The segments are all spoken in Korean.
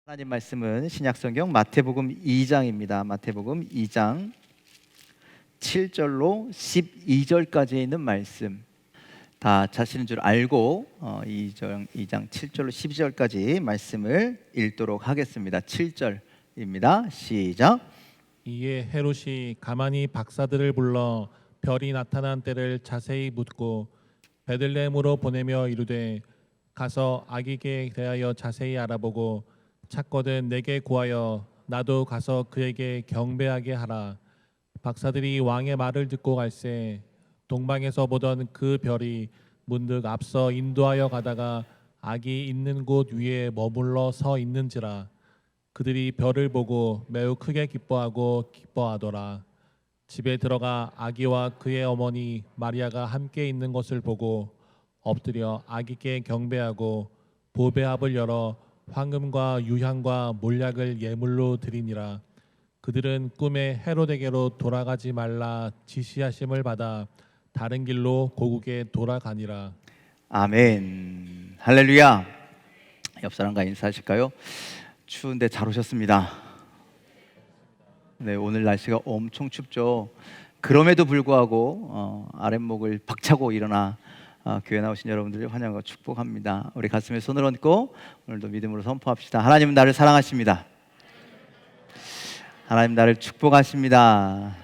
하나님 말씀은 신약성경 마태복음 2장입니다. 마태복음 2장 7절로 12절까지에 있는 말씀 다 자신인 줄 알고 2장 7절로 12절까지 말씀을 읽도록 하겠습니다. 7절입니다. 시작. 이에 헤롯이 가만히 박사들을 불러 별이 나타난 때를 자세히 묻고 베들레헴으로 보내며 이르되 가서 아기에게 대하여 자세히 알아보고 찾거든 내게 구하여 나도 가서 그에게 경배하게 하라. 박사들이 왕의 말을 듣고 갈새 동방에서 보던 그 별이 문득 앞서 인도하여 가다가 아기 있는 곳 위에 머물러 서 있는지라. 그들이 별을 보고 매우 크게 기뻐하더라. 집에 들어가 아기와 그의 어머니 마리아가 함께 있는 것을 보고 엎드려 아기께 경배하고 보배합을 열어 황금과 유향과 몰약을 예물로 드리니라. 그들은 꿈에 헤롯에게로 돌아가지 말라 지시하심을 받아 다른 길로 고국에 돌아가니라. 아멘. 할렐루야. 옆 사람과 인사하실까요? 추운데 잘 오셨습니다. 네, 오늘 날씨가 엄청 춥죠. 그럼에도 불구하고 아랫목을 박차고 일어나 교회 나오신 여러분들을 환영하고 축복합니다. 우리 가슴에 손을 얹고 오늘도 믿음으로 선포합시다. 하나님은 나를 사랑하십니다. 하나님 나를 축복하십니다.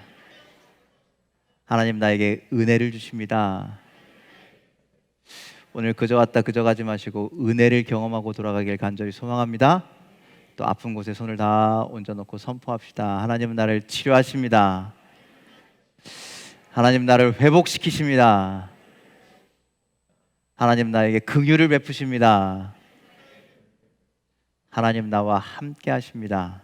하나님 나에게 은혜를 주십니다. 오늘 그저 왔다 그저 가지 마시고 은혜를 경험하고 돌아가길 간절히 소망합니다. 또 아픈 곳에 손을 다 얹어놓고 선포합시다. 하나님은 나를 치료하십니다. 하나님 나를 회복시키십니다. 하나님 나에게 긍휼을 베푸십니다. 하나님 나와 함께 하십니다.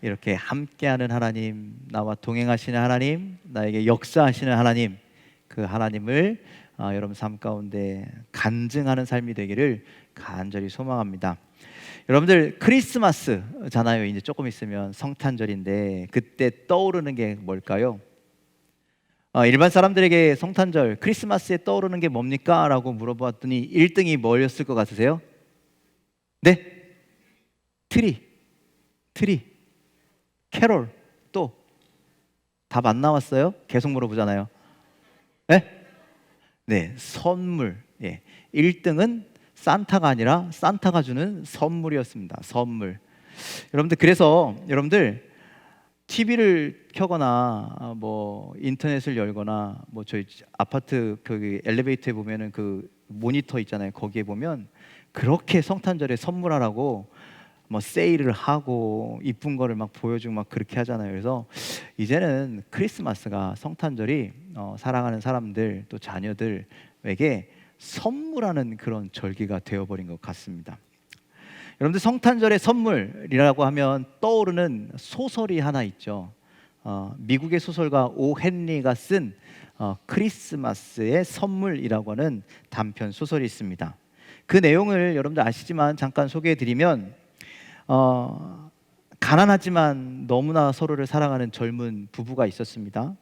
이렇게 함께하는 하나님, 나와 동행하시는 하나님, 나에게 역사하시는 하나님, 그 하나님을 여러분 삶 가운데 간증하는 삶이 되기를 간절히 소망합니다. 여러분들 크리스마스잖아요. 이제 조금 있으면 성탄절인데 그때 떠오르는 게 뭘까요? 일반 사람들에게 성탄절, 크리스마스에 떠오르는 게 뭡니까? 라고 물어보았더니 1등이 뭐였을 것 같으세요? 네? 트리, 캐롤, 또 답 안 나왔어요? 계속 물어보잖아요. 네? 네, 선물. 예. 1등은 산타가 아니라 산타가 주는 선물이었습니다. 선물. 여러분들 그래서 여러분들 TV를 켜거나 뭐 인터넷을 열거나 뭐 저희 아파트 그 엘리베이터에 보면은 그 모니터 있잖아요. 거기에 보면 그렇게 성탄절에 선물하라고 뭐 세일을 하고 이쁜 거를 막 보여주고 막 그렇게 하잖아요. 그래서 이제는 크리스마스가 성탄절이 사랑하는 사람들 또 자녀들에게 선물하는 그런 절기가 되어버린 것 같습니다. 여러분들 성탄절의 선물이라고 하면 떠오르는 소설이 하나 있죠. 미국의 소설가 오 헨리가 쓴 크리스마스의 선물이라고 하는 단편 소설이 있습니다. 그 내용을 여러분들 아시지만 잠깐 소개해드리면 가난하지만 너무나 서로를 사랑하는 젊은 부부가 있었습니다.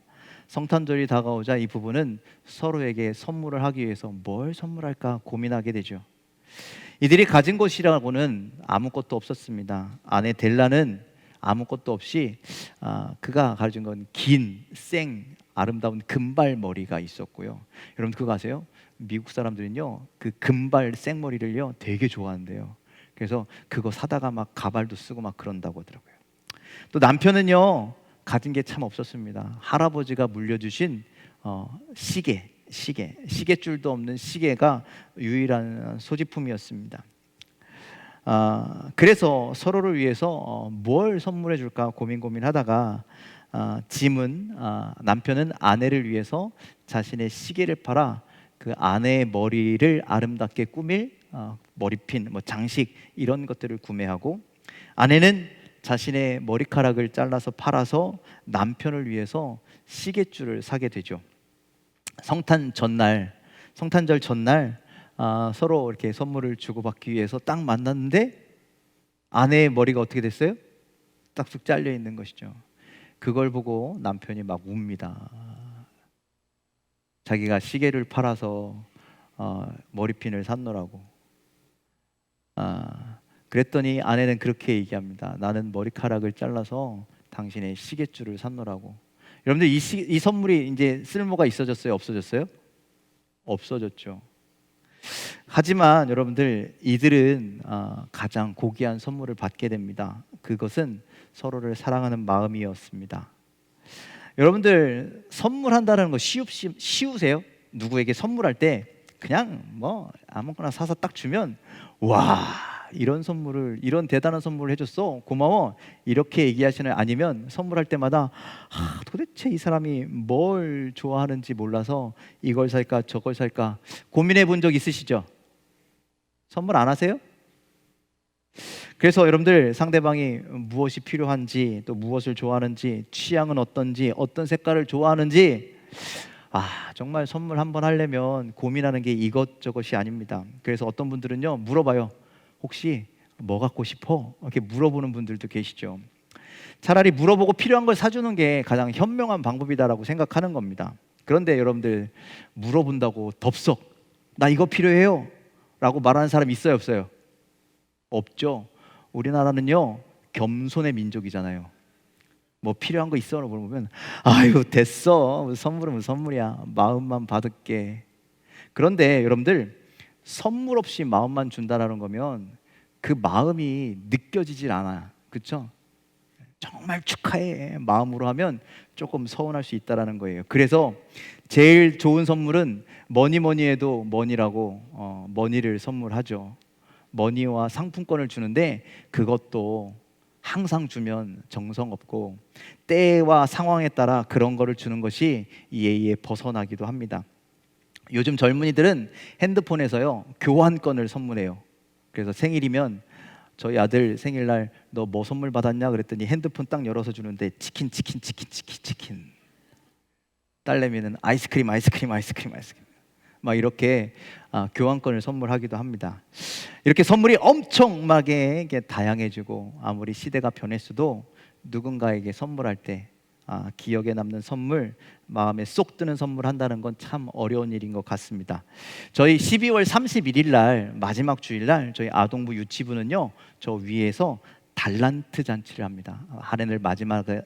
성탄절이 다가오자 이 부부는 서로에게 선물을 하기 위해서 뭘 선물할까 고민하게 되죠. 이들이 가진 것이라고는 아무것도 없었습니다. 아내 델라는 아무것도 없이 그가 가진 건 긴, 아름다운 금발머리가 있었고요. 여러분 그거 아세요? 미국 사람들은요 그 금발 생머리를요 되게 좋아한대요. 그래서 그거 사다가 막 가발도 쓰고 막 그런다고 하더라고요. 또 남편은요 가진 게 참 없었습니다. 할아버지가 물려주신 시계줄도 없는 시계가 유일한 소지품이었습니다. 그래서 서로를 위해서 뭘 선물해 줄까 고민하다가 남편은 아내를 위해서 자신의 시계를 팔아 그 아내의 머리를 아름답게 꾸밀 머리핀, 뭐 장식 이런 것들을 구매하고, 아내는 자신의 머리카락을 잘라서 팔아서 남편을 위해서 시계줄을 사게 되죠. 성탄절 전날 서로 이렇게 선물을 주고받기 위해서 딱 만났는데 아내의 머리가 어떻게 됐어요? 딱쑥 잘려 있는 것이죠. 그걸 보고 남편이 막 웁니다. 자기가 시계를 팔아서 머리핀을 샀노라고. 그랬더니 아내는 그렇게 얘기합니다. 나는 머리카락을 잘라서 당신의 시계줄을 샀노라고. 여러분들 이 선물이 이제 쓸모가 있어졌어요? 없어졌어요? 없어졌죠. 하지만 여러분들 이들은 가장 고귀한 선물을 받게 됩니다. 그것은 서로를 사랑하는 마음이었습니다. 여러분들 선물한다는 거 쉬우세요? 누구에게 선물할 때 그냥 뭐 아무거나 사서 딱 주면 와 이런 선물을 이런 대단한 선물을 해줬어 고마워 이렇게 얘기하시는 아니면 선물할 때마다 도대체 이 사람이 뭘 좋아하는지 몰라서 이걸 살까 저걸 살까 고민해 본 적 있으시죠? 선물 안 하세요? 그래서 여러분들 상대방이 무엇이 필요한지 또 무엇을 좋아하는지 취향은 어떤지 어떤 색깔을 좋아하는지 정말 선물 한번 하려면 고민하는 게 이것저것이 아닙니다. 그래서 어떤 분들은요 물어봐요. 혹시 뭐 갖고 싶어? 이렇게 물어보는 분들도 계시죠. 차라리 물어보고 필요한 걸 사주는 게 가장 현명한 방법이다라고 생각하는 겁니다. 그런데 여러분들 물어본다고 덥석 나 이거 필요해요 라고 말하는 사람 있어요 없어요? 없죠. 우리나라는요 겸손의 민족이잖아요. 뭐 필요한 거 있어? 라고 물어보면 아유 됐어 선물은 무슨 선물이야 마음만 받을게. 그런데 여러분들 선물 없이 마음만 준다라는 거면 그 마음이 느껴지질 않아. 그렇죠? 정말 축하해 마음으로 하면 조금 서운할 수 있다라는 거예요. 그래서 제일 좋은 선물은 뭐니 해도 머니라고 머니를 선물하죠. 머니와 상품권을 주는데 그것도 항상 주면 정성 없고 때와 상황에 따라 그런 거를 주는 것이 예의에 벗어나기도 합니다. 요즘 젊은이들은 핸드폰에서요 교환권을 선물해요. 그래서 생일이면 저희 아들 생일날 너 뭐 선물 받았냐 그랬더니 핸드폰 딱 열어서 주는데 치킨 딸내미는 아이스크림 막 이렇게 교환권을 선물하기도 합니다. 이렇게 선물이 엄청나게 다양해지고 아무리 시대가 변했어도 누군가에게 선물할 때 기억에 남는 선물, 마음에 쏙 드는 선물 한다는 건 참 어려운 일인 것 같습니다. 저희 12월 31일 날 마지막 주일 날 저희 아동부 유치부는요 저 위에서 달란트 잔치를 합니다. 한 해를 마지막을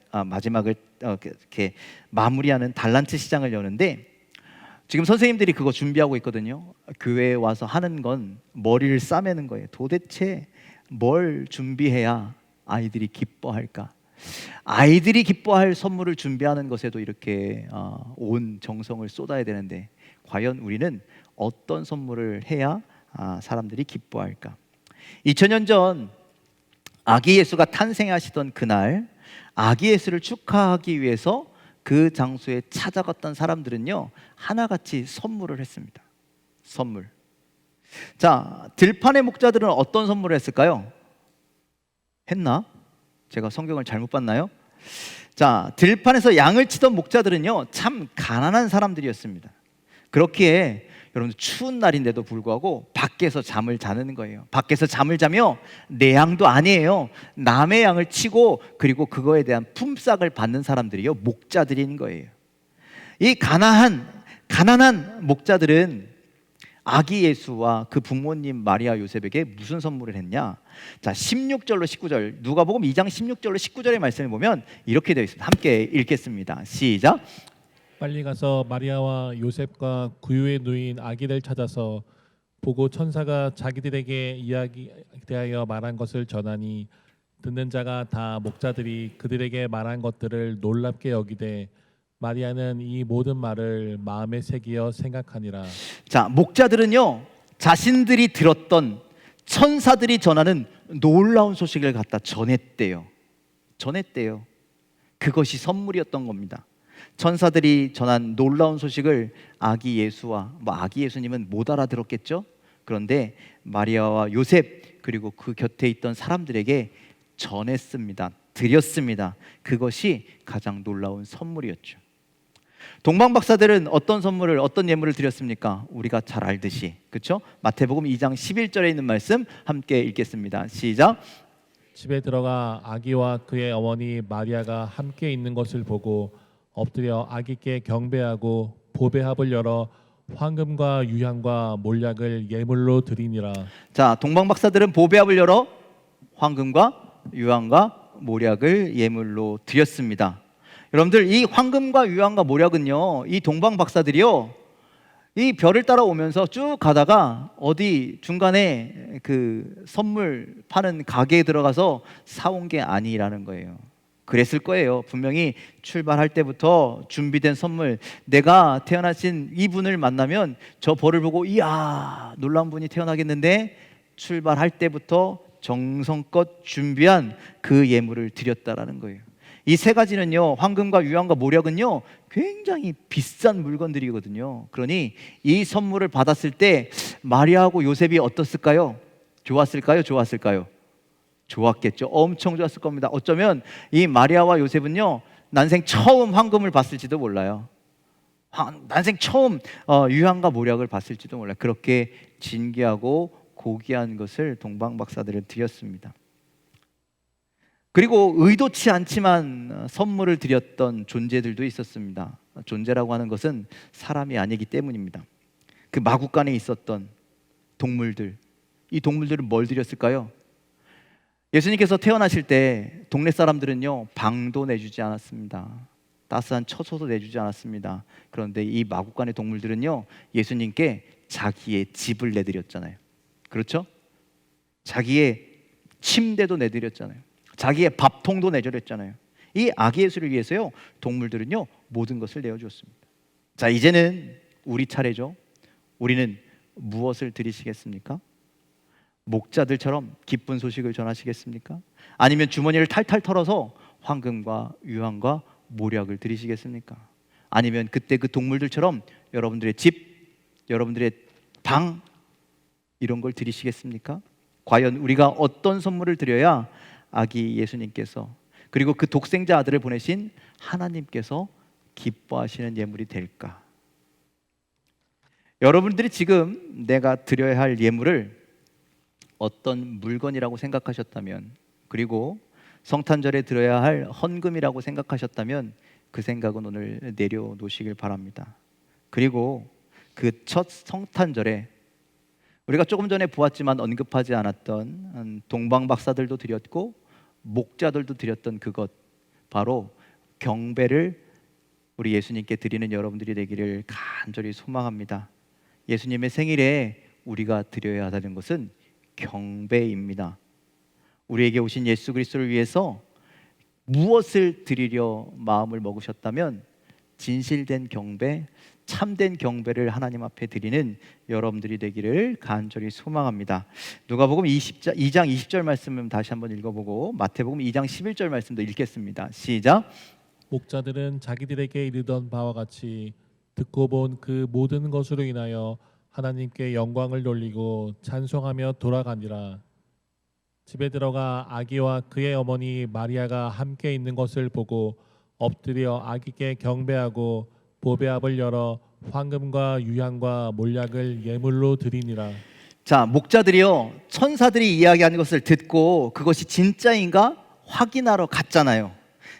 이렇게 마무리하는 달란트 시장을 여는데 지금 선생님들이 그거 준비하고 있거든요. 교회에 와서 하는 건 머리를 싸매는 거예요. 도대체 뭘 준비해야 아이들이 기뻐할까? 아이들이 기뻐할 선물을 준비하는 것에도 이렇게 온 정성을 쏟아야 되는데 과연 우리는 어떤 선물을 해야 사람들이 기뻐할까? 2000년 전 아기 예수가 탄생하시던 그날 아기 예수를 축하하기 위해서 그 장소에 찾아갔던 사람들은요 하나같이 선물을 했습니다. 선물. 자, 들판의 목자들은 어떤 선물을 했을까요? 했나? 제가 성경을 잘못 봤나요? 자, 들판에서 양을 치던 목자들은요 참 가난한 사람들이었습니다. 그렇기에 여러분 추운 날인데도 불구하고 밖에서 잠을 자는 거예요. 밖에서 잠을 자며 내 양도 아니에요. 남의 양을 치고 그리고 그거에 대한 품삯을 받는 사람들이요 목자들인 거예요. 이 가난한 목자들은 아기 예수와 그 부모님 마리아 요셉에게 무슨 선물을 했냐? 자, 16절로 19절 누가복음 2장 16절로 19절의 말씀을 보면 이렇게 되어 있습니다. 함께 읽겠습니다. 시작. 빨리 가서 마리아와 요셉과 구유에 누인 아기를 찾아서 보고 천사가 자기들에게 이야기하여 말한 것을 전하니 듣는 자가 다 목자들이 그들에게 말한 것들을 놀랍게 여기되 마리아는 이 모든 말을 마음에 새기어 생각하니라. 자, 목자들은요 자신들이 들었던 천사들이 전하는 놀라운 소식을 갖다 전했대요. 그것이 선물이었던 겁니다. 천사들이 전한 놀라운 소식을 아기 예수와 아기 예수님은 못 알아들었겠죠. 그런데 마리아와 요셉 그리고 그 곁에 있던 사람들에게 전했습니다. 드렸습니다. 그것이 가장 놀라운 선물이었죠. 동방박사들은 어떤 예물을 드렸습니까? 우리가 잘 알듯이, 그렇죠? 마태복음 2장 11절에 있는 말씀 함께 읽겠습니다. 시작. 집에 들어가 아기와 그의 어머니 마리아가 함께 있는 것을 보고 엎드려 아기께 경배하고 보배합을 열어 황금과 유향과 몰약을 예물로 드리니라. 자, 동방박사들은 보배합을 열어 황금과 유황과 모략을 예물로 드렸습니다. 여러분들, 이 황금과 유황과 모략은요, 이 동방 박사들이요, 이 별을 따라오면서 쭉 가다가 어디 중간에 그 선물 파는 가게에 들어가서 사온 게 아니라는 거예요. 그랬을 거예요. 분명히 출발할 때부터 준비된 선물, 내가 태어나신 이분을 만나면 저 벌을 보고 이야, 놀라운 분이 태어나겠는데, 출발할 때부터 정성껏 준비한 그 예물을 드렸다라는 거예요. 이 세 가지는요, 황금과 유황과 모략은요, 굉장히 비싼 물건들이거든요. 그러니 이 선물을 받았을 때 마리아하고 요셉이 어떻을까요? 좋았을까요? 좋았을까요? 좋았겠죠. 엄청 좋았을 겁니다. 어쩌면 이 마리아와 요셉은요, 난생 처음 황금을 봤을지도 몰라요. 난생 처음 유황과 모략을 봤을지도 몰라요. 그렇게 진귀하고 고귀한 것을 동방 박사들은 드렸습니다. 그리고 의도치 않지만 선물을 드렸던 존재들도 있었습니다. 존재라고 하는 것은 사람이 아니기 때문입니다. 그 마구간에 있었던 동물들, 이 동물들은 뭘 드렸을까요? 예수님께서 태어나실 때 동네 사람들은요, 방도 내주지 않았습니다. 따스한 처소도 내주지 않았습니다. 그런데 이 마구간의 동물들은요, 예수님께 자기의 집을 내드렸잖아요. 그렇죠? 자기의 침대도 내드렸잖아요. 자기의 밥통도 내드렸잖아요. 이 아기 예수를 위해서요, 동물들은요, 모든 것을 내어주었습니다. 자, 이제는 우리 차례죠. 우리는 무엇을 드리시겠습니까? 목자들처럼 기쁜 소식을 전하시겠습니까? 아니면 주머니를 탈탈 털어서 황금과 유황과 모략을 드리시겠습니까? 아니면 그때 그 동물들처럼 여러분들의 집, 여러분들의 방, 이런 걸 드리시겠습니까? 과연 우리가 어떤 선물을 드려야 아기 예수님께서, 그리고 그 독생자 아들을 보내신 하나님께서 기뻐하시는 예물이 될까? 여러분들이 지금 내가 드려야 할 예물을 어떤 물건이라고 생각하셨다면, 그리고 성탄절에 드려야 할 헌금이라고 생각하셨다면 그 생각은 오늘 내려놓으시길 바랍니다. 그리고 그 첫 성탄절에 우리가 조금 전에 보았지만 언급하지 않았던 동방 박사들도 드렸고 목자들도 드렸던 그것, 바로 경배를 우리 예수님께 드리는 여러분들이 되기를 간절히 소망합니다. 예수님의 생일에 우리가 드려야 하는 것은 경배입니다. 우리에게 오신 예수 그리스도를 위해서 무엇을 드리려 마음을 먹으셨다면 진실된 경배, 참된 경배를 하나님 앞에 드리는 여러분들이 되기를 간절히 소망합니다. 누가복음 2장 20절 말씀을 다시 한번 읽어보고 마태복음 2장 11절 말씀도 읽겠습니다. 시작. 목자들은 자기들에게 이르던 바와 같이 듣고 본 그 모든 것으로 인하여 하나님께 영광을 돌리고 찬송하며 돌아가니라. 집에 들어가 아기와 그의 어머니 마리아가 함께 있는 것을 보고 엎드려 아기께 경배하고 보배압을 열어 황금과 유향과 몰약을 예물로 드리니라. 자, 목자들이요, 천사들이 이야기하는 것을 듣고 그것이 진짜인가 확인하러 갔잖아요.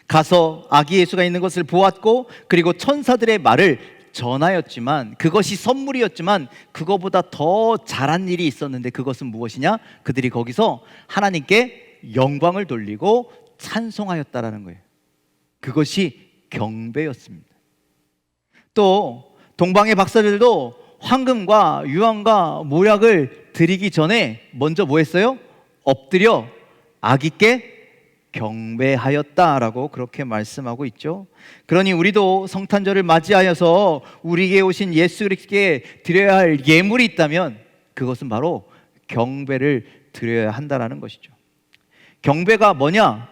가서 아기 예수가 있는 것을 보았고, 그리고 천사들의 말을 전하였지만, 그것이 선물이었지만 그거보다 더 잘한 일이 있었는데, 그것은 무엇이냐? 그들이 거기서 하나님께 영광을 돌리고 찬송하였다라는 거예요. 그것이 경배였습니다. 또 동방의 박사들도 황금과 유황과 모략을 드리기 전에 먼저 뭐 했어요? 엎드려 아기께 경배하였다라고 그렇게 말씀하고 있죠. 그러니 우리도 성탄절을 맞이하여서 우리에게 오신 예수 그리스도께 드려야 할 예물이 있다면 그것은 바로 경배를 드려야 한다라는 것이죠. 경배가 뭐냐?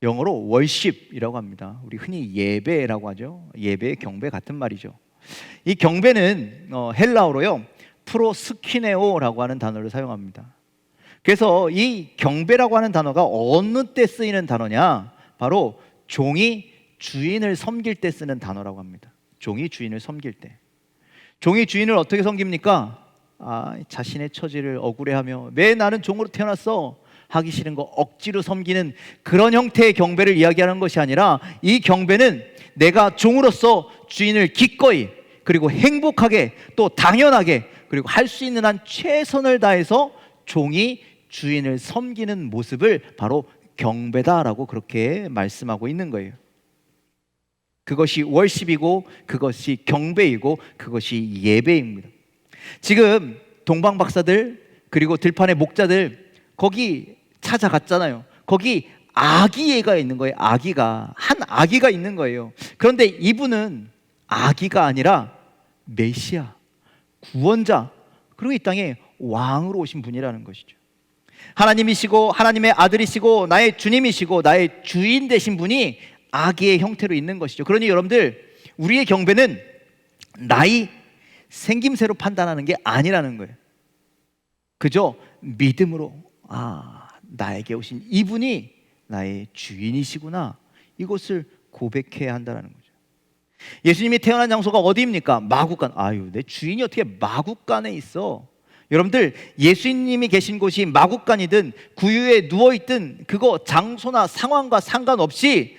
영어로 worship이라고 합니다. 우리 흔히 예배라고 하죠. 예배, 경배 같은 말이죠. 이 경배는 헬라어로요, 프로스키네오라고 하는 단어를 사용합니다. 그래서 이 경배라고 하는 단어가 어느 때 쓰이는 단어냐? 바로 종이 주인을 섬길 때 쓰는 단어라고 합니다. 종이 주인을 섬길 때. 종이 주인을 어떻게 섬깁니까? 자신의 처지를 억울해하며 왜 나는 종으로 태어났어? 하기 싫은 거 억지로 섬기는 그런 형태의 경배를 이야기하는 것이 아니라, 이 경배는 내가 종으로서 주인을 기꺼이, 그리고 행복하게, 또 당연하게, 그리고 할 수 있는 한 최선을 다해서 종이 주인을 섬기는 모습을 바로 경배다라고 그렇게 말씀하고 있는 거예요. 그것이 월십이고 그것이 경배이고 그것이 예배입니다. 지금 동방 박사들 그리고 들판의 목자들 거기 찾아갔잖아요. 거기 아기가 있는 거예요. 한 아기가 있는 거예요. 그런데 이분은 아기가 아니라 메시아, 구원자, 그리고 이 땅에 왕으로 오신 분이라는 것이죠. 하나님이시고 하나님의 아들이시고 나의 주님이시고 나의 주인 되신 분이 아기의 형태로 있는 것이죠. 그러니 여러분들, 우리의 경배는 나이, 생김새로 판단하는 게 아니라는 거예요. 그저 믿음으로 나에게 오신 이분이 나의 주인이시구나, 이것을 고백해야 한다는 거죠. 예수님이 태어난 장소가 어디입니까? 마구간. 내 주인이 어떻게 마구간에 있어? 여러분들, 예수님이 계신 곳이 마구간이든 구유에 누워있든 그거 장소나 상황과 상관없이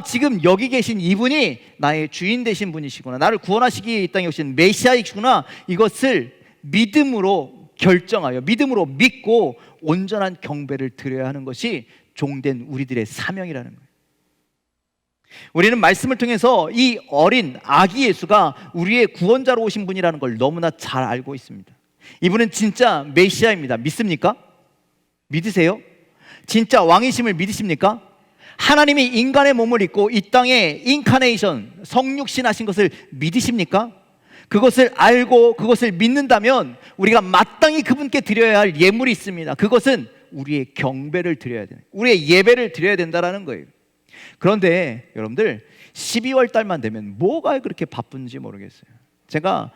지금 여기 계신 이분이 나의 주인 되신 분이시구나, 나를 구원하시기 이 땅에 오신 메시아이시구나, 이것을 믿음으로 결정하여 믿음으로 믿고 온전한 경배를 드려야 하는 것이 종된 우리들의 사명이라는 거예요. 우리는 말씀을 통해서 이 어린 아기 예수가 우리의 구원자로 오신 분이라는 걸 너무나 잘 알고 있습니다. 이분은 진짜 메시아입니다. 믿습니까? 믿으세요? 진짜 왕이심을 믿으십니까? 하나님이 인간의 몸을 입고 이 땅에 인카네이션, 성육신 하신 것을 믿으십니까? 그것을 알고 그것을 믿는다면 우리가 마땅히 그분께 드려야 할 예물이 있습니다. 그것은 우리의 경배를 드려야 되는, 우리의 예배를 드려야 된다는 거예요. 그런데 여러분들, 12월 달만 되면 뭐가 그렇게 바쁜지 모르겠어요. 제가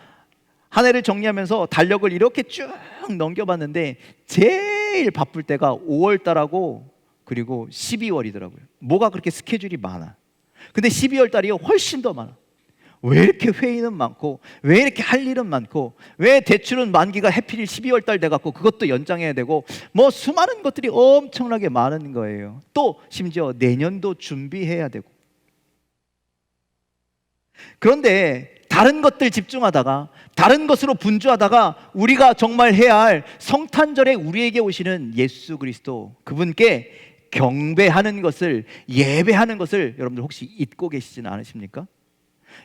한 해를 정리하면서 달력을 이렇게 쭉 넘겨봤는데 제일 바쁠 때가 5월 달하고 그리고 12월이더라고요. 뭐가 그렇게 스케줄이 많아. 근데 12월 달이 훨씬 더 많아. 왜 이렇게 회의는 많고, 왜 이렇게 할 일은 많고, 왜 대출은 만기가 해필 12월 달 돼갖고 그것도 연장해야 되고, 뭐 수많은 것들이 엄청나게 많은 거예요. 또 심지어 내년도 준비해야 되고. 그런데 다른 것들 집중하다가, 다른 것으로 분주하다가 우리가 정말 해야 할 성탄절에 우리에게 오시는 예수 그리스도, 그분께 경배하는 것을, 예배하는 것을 여러분들 혹시 잊고 계시지는 않으십니까?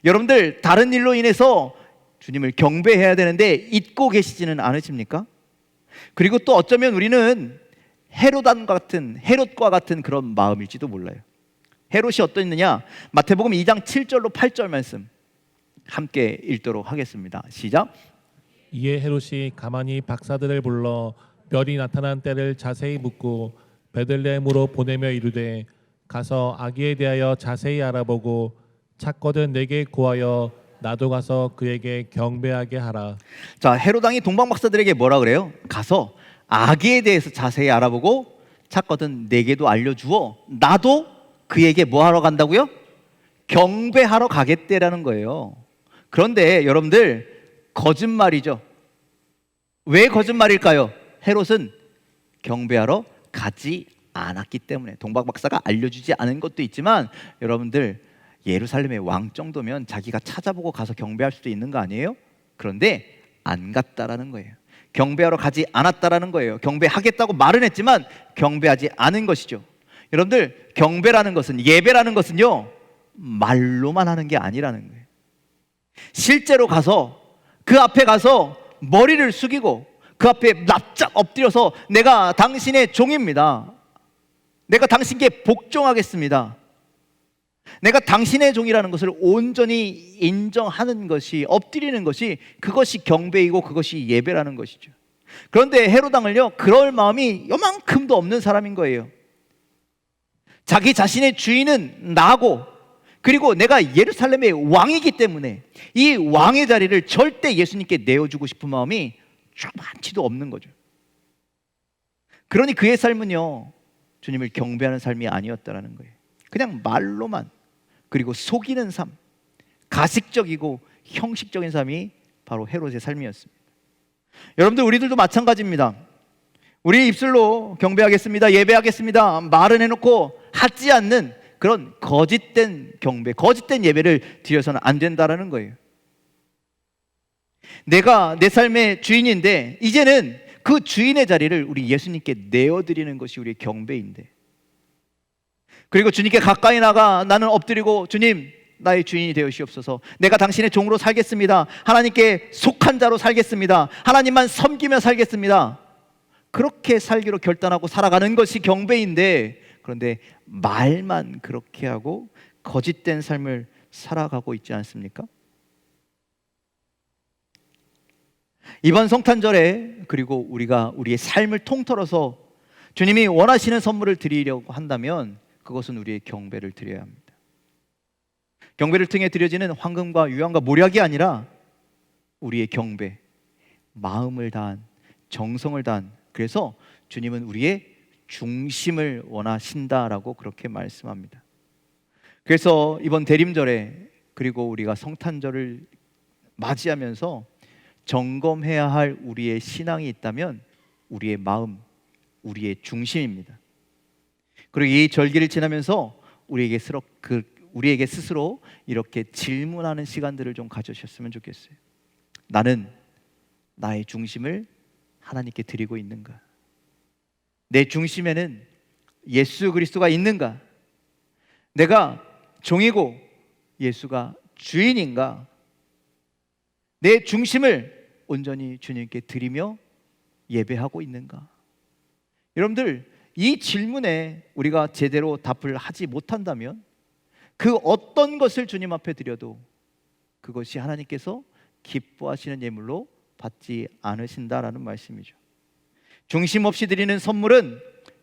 여러분들, 다른 일로 인해서 주님을 경배해야 되는데 잊고 계시지는 않으십니까? 그리고 또 어쩌면 우리는 헤롯과 같은 그런 마음일지도 몰라요. 헤롯이 어떠했느냐? 마태복음 2장 7절로 8절 말씀 함께 읽도록 하겠습니다. 시작. 이에 헤롯이 가만히 박사들을 불러 별이 나타난 때를 자세히 묻고 베들레헴으로 보내며 이르되 가서 아기에 대하여 자세히 알아보고 찾거든 내게 구하여 나도 가서 그에게 경배하게 하라. 자, 헤롯 왕이 동방 박사들에게 뭐라 그래요? 가서 아기에 대해서 자세히 알아보고 찾거든 내게도 알려주어 나도 그에게 뭐 하러 간다고요? 경배하러 가겠대라는 거예요. 그런데 여러분들, 거짓말이죠. 왜 거짓말일까요? 헤롯은 경배하러 가지 않았기 때문에. 동방 박사가 알려주지 않은 것도 있지만 여러분들, 예루살렘의 왕 정도면 자기가 찾아보고 가서 경배할 수도 있는 거 아니에요? 그런데 안 갔다라는 거예요. 경배하러 가지 않았다라는 거예요. 경배하겠다고 말은 했지만 경배하지 않은 것이죠. 여러분들, 경배라는 것은, 예배라는 것은요, 말로만 하는 게 아니라는 거예요. 실제로 가서 그 앞에 가서 머리를 숙이고 그 앞에 납작 엎드려서 내가 당신의 종입니다. 내가 당신께 복종하겠습니다. 내가 당신의 종이라는 것을 온전히 인정하는 것이, 엎드리는 것이, 그것이 경배이고 그것이 예배라는 것이죠. 그런데 헤롯 왕을요, 그럴 마음이 요만큼도 없는 사람인 거예요. 자기 자신의 주인은 나고, 그리고 내가 예루살렘의 왕이기 때문에 이 왕의 자리를 절대 예수님께 내어주고 싶은 마음이 조금만치도 없는 거죠. 그러니 그의 삶은요, 주님을 경배하는 삶이 아니었다라는 거예요. 그냥 말로만, 그리고 속이는 삶, 가식적이고 형식적인 삶이 바로 헤롯의 삶이었습니다. 여러분들, 우리들도 마찬가지입니다. 우리 입술로 경배하겠습니다, 예배하겠습니다 말은 해놓고 하지 않는 그런 거짓된 경배, 거짓된 예배를 드려서는 안 된다라는 거예요. 내가 내 삶의 주인인데 이제는 그 주인의 자리를 우리 예수님께 내어드리는 것이 우리의 경배인데, 그리고 주님께 가까이 나가 나는 엎드리고 주님 나의 주인이 되시옵소서, 내가 당신의 종으로 살겠습니다, 하나님께 속한 자로 살겠습니다, 하나님만 섬기며 살겠습니다, 그렇게 살기로 결단하고 살아가는 것이 경배인데, 그런데 말만 그렇게 하고 거짓된 삶을 살아가고 있지 않습니까? 이번 성탄절에 그리고 우리가 우리의 삶을 통틀어서 주님이 원하시는 선물을 드리려고 한다면 그것은 우리의 경배를 드려야 합니다. 경배를 통해 드려지는 황금과 유황과 모략이 아니라 우리의 경배, 마음을 다한, 정성을 다한, 그래서 주님은 우리의 중심을 원하신다라고 그렇게 말씀합니다. 그래서 이번 대림절에 그리고 우리가 성탄절을 맞이하면서 점검해야 할 우리의 신앙이 있다면 우리의 마음, 우리의 중심입니다. 그리고 이 절기를 지나면서 우리에게 스스로 이렇게 질문하는 시간들을 좀 가져주셨으면 좋겠어요. 나는 나의 중심을 하나님께 드리고 있는가? 내 중심에는 예수 그리스도가 있는가? 내가 종이고 예수가 주인인가? 내 중심을 온전히 주님께 드리며 예배하고 있는가? 여러분들, 이 질문에 우리가 제대로 답을 하지 못한다면 그 어떤 것을 주님 앞에 드려도 그것이 하나님께서 기뻐하시는 예물로 받지 않으신다라는 말씀이죠. 중심 없이 드리는 선물은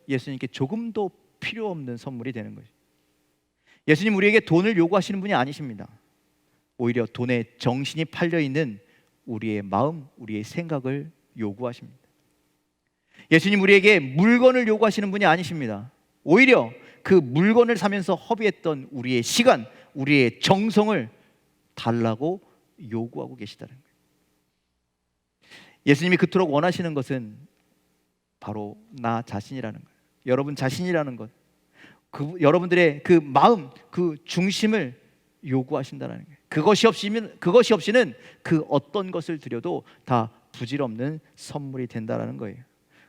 예수님께 조금도 필요 없는 선물이 되는 거죠. 예수님 우리에게 돈을 요구하시는 분이 아니십니다. 오히려 돈에 정신이 팔려 있는 우리의 마음, 우리의 생각을 요구하십니다. 예수님 우리에게 물건을 요구하시는 분이 아니십니다. 오히려 그 물건을 사면서 허비했던 우리의 시간, 우리의 정성을 달라고 요구하고 계시다는 거예요. 예수님이 그토록 원하시는 것은 바로 나 자신이라는 거예요. 여러분 자신이라는 것, 여러분들의 그 마음, 그 중심을 요구하신다는 거예요. 그것이 없이는 그 어떤 것을 드려도 다 부질없는 선물이 된다는 거예요.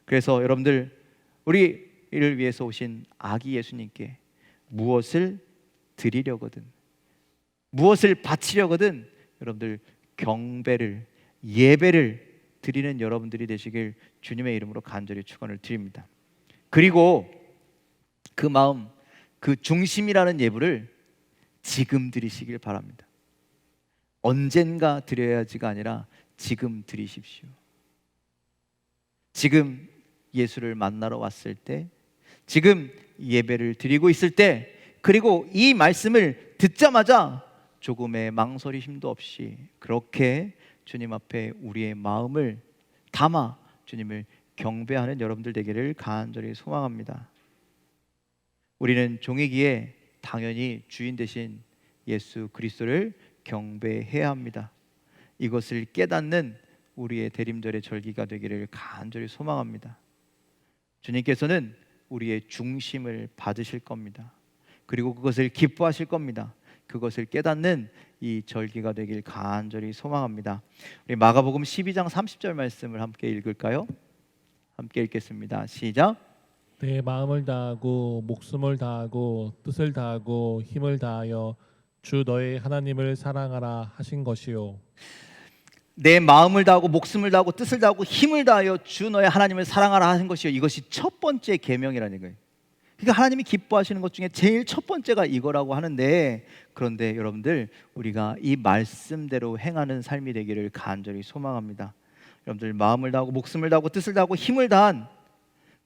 그래서 여러분들, 우리를 위해서 오신 아기 예수님께 무엇을 드리려거든, 무엇을 바치려거든 여러분들 경배를, 예배를 드리는 여러분들이 되시길 주님의 이름으로 간절히 축원을 드립니다. 그리고 그 마음, 그 중심이라는 예물을 지금 드리시길 바랍니다. 언젠가 드려야지가 아니라 지금 드리십시오. 지금 예수를 만나러 왔을 때, 지금 예배를 드리고 있을 때, 그리고 이 말씀을 듣자마자 조금의 망설이심도 없이 그렇게 주님 앞에 우리의 마음을 담아 주님을 경배하는 여러분들 되기를 간절히 소망합니다. 우리는 종이기에 당연히 주인 되신 예수 그리스도를 경배해야 합니다. 이것을 깨닫는 우리의 대림절의 절기가 되기를 간절히 소망합니다. 주님께서는 우리의 중심을 받으실 겁니다. 그리고 그것을 기뻐하실 겁니다. 그것을 깨닫는 이 절기가 되길 간절히 소망합니다. 우리 마가복음 12장 30절 말씀을 함께 읽을까요? 함께 읽겠습니다. 시작. 내 마음을 다하고 목숨을 다하고 뜻을 다하고 힘을 다하여 주 너의 하나님을 사랑하라 하신 것이요. 내 마음을 다하고 목숨을 다하고 뜻을 다하고 힘을 다하여 주 너의 하나님을 사랑하라 하신 것이요. 이것이 첫 번째 계명이라는 거예요. 그러니까 하나님이 기뻐하시는 것 중에 제일 첫 번째가 이거라고 하는데, 그런데 여러분들, 우리가 이 말씀대로 행하는 삶이 되기를 간절히 소망합니다. 여러분들, 마음을 다하고 목숨을 다하고 뜻을 다하고 힘을 다한,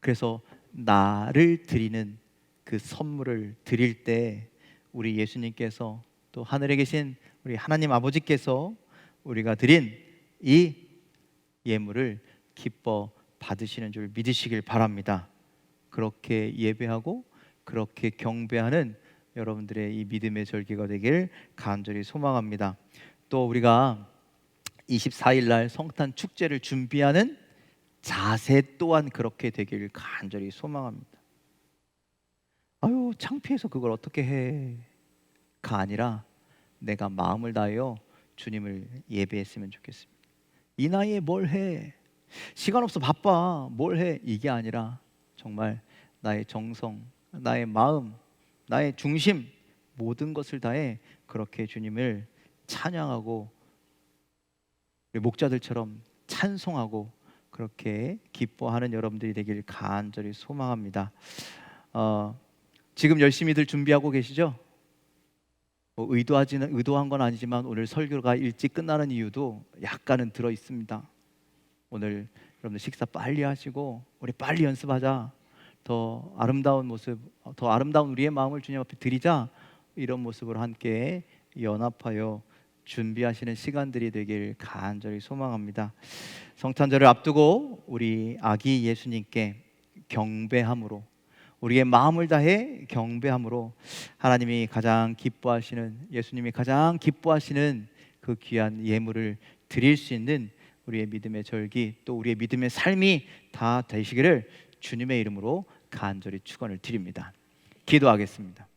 그래서 나를 드리는 그 선물을 드릴 때 우리 예수님께서, 또 하늘에 계신 우리 하나님 아버지께서 우리가 드린 이 예물을 기뻐 받으시는 줄 믿으시길 바랍니다. 그렇게 예배하고 그렇게 경배하는 여러분들의 이 믿음의 절기가 되길 간절히 소망합니다. 또 우리가 24일 날 성탄 축제를 준비하는 자세 또한 그렇게 되길 간절히 소망합니다. 아유, 창피해서 그걸 어떻게 해가 아니라 내가 마음을 다하여 주님을 예배했으면 좋겠습니다. 이 나이에 뭘 해? 시간 없어 바빠 뭘 해 이게 아니라 정말 나의 정성, 나의 마음, 나의 중심 모든 것을 다해 그렇게 주님을 찬양하고 우리 목자들처럼 찬송하고 그렇게 기뻐하는 여러분들이 되길 간절히 소망합니다. 지금 열심히들 준비하고 계시죠? 뭐 의도한 건 아니지만 오늘 설교가 일찍 끝나는 이유도 약간은 들어 있습니다. 오늘 여러분들 식사 빨리 하시고 우리 빨리 연습하자. 더 아름다운 모습, 더 아름다운 우리의 마음을 주님 앞에 드리자. 이런 모습으로 함께 연합하여 준비하시는 시간들이 되길 간절히 소망합니다. 성탄절을 앞두고 우리 아기 예수님께 경배함으로 우리의 마음을 다해 경배함으로 하나님이 가장 기뻐하시는 예수님이 가장 기뻐하시는 그 귀한 예물을 드릴 수 있는 우리의 믿음의 절기 또 우리의 믿음의 삶이 다 되시기를 주님의 이름으로 간절히 축원을 드립니다. 기도하겠습니다.